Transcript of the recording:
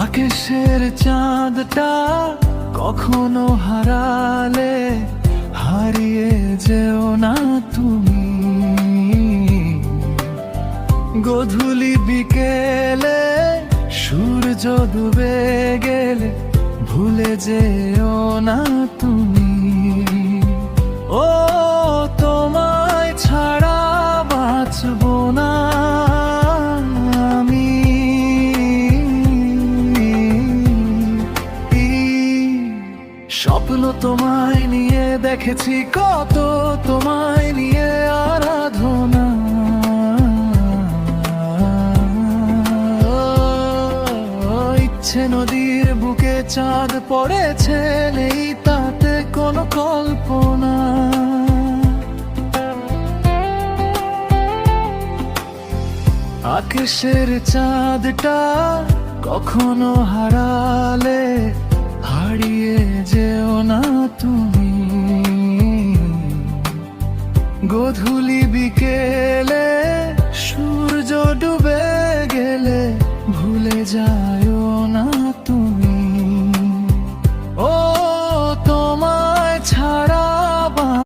আকাশের চাঁদটা কখনো হারালে হারিয়ে যেও না তুমি। গধূলি বিকেলে সূর্য ডুবে গেলে ভুলে যেও না তুমি। ও তোমায় ছাড়া বাঁচবো না আমি। স্বপ্ন তোমায় নিয়ে দেখেছি কত, তোমায় নিয়ে আরাধনা। ইচ্ছে নদীর বুকে চাঁদ পড়েছে, নেই তাতে কোনো কল্পনা। আকাশের চাঁদটা কখনো হারালে হারিয়ে যেও না তুমি। গধূলি বিকেলে